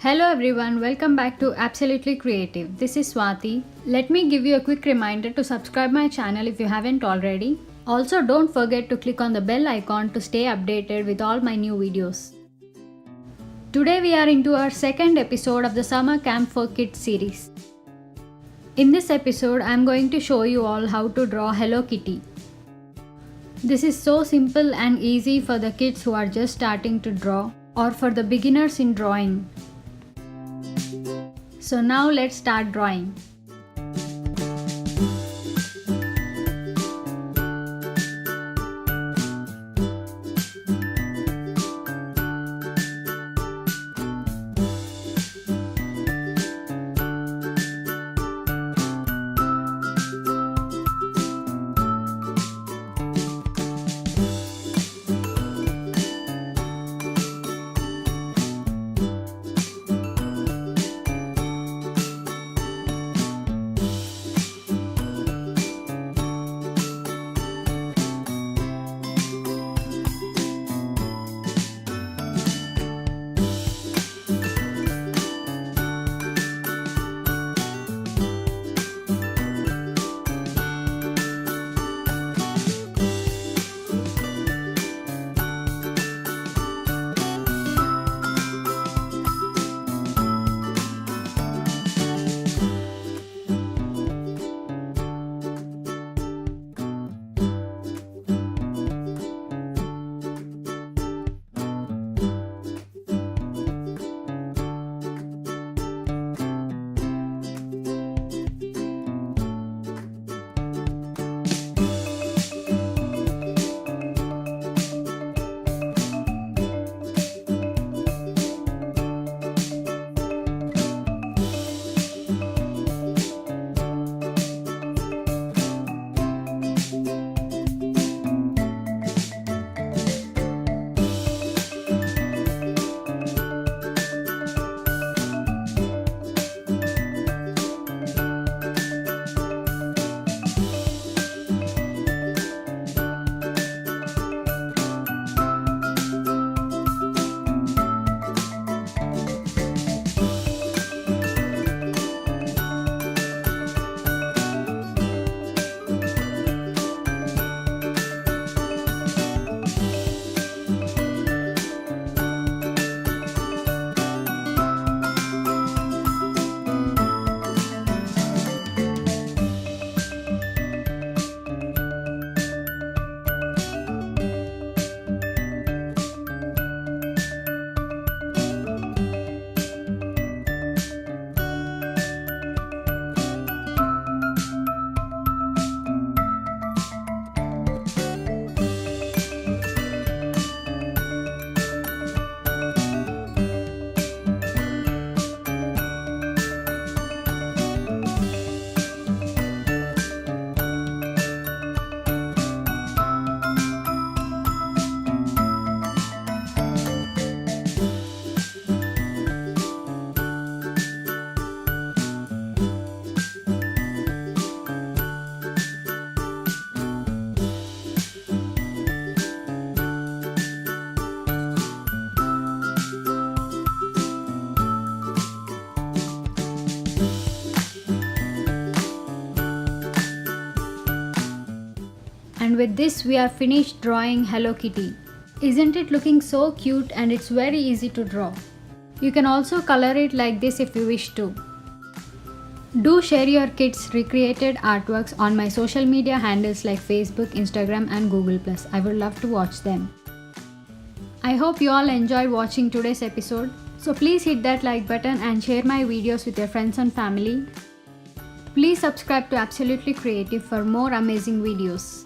Hello everyone, welcome back to Absolutely Creative. This is Swathi. Let me give you a quick reminder to subscribe my channel if you haven't already. Also, don't forget to click on the bell icon to stay updated with all my new videos. Today we are into our second episode of the Summer Camp for Kids series. In this episode, I am going to show you all how to draw Hello Kitty. This is so simple and easy for the kids who are just starting to draw or for the beginners in drawing. So now let's start drawing. And with this we are finished drawing Hello Kitty. Isn't it looking so cute, and it's very easy to draw. You can also color it like this if you wish to. Do share your kids' recreated artworks on my social media handles like Facebook, Instagram and Google+. I would love to watch them. I hope you all enjoyed watching today's episode. So please hit that like button and share my videos with your friends and family. Please subscribe to Absolutely Creative for more amazing videos.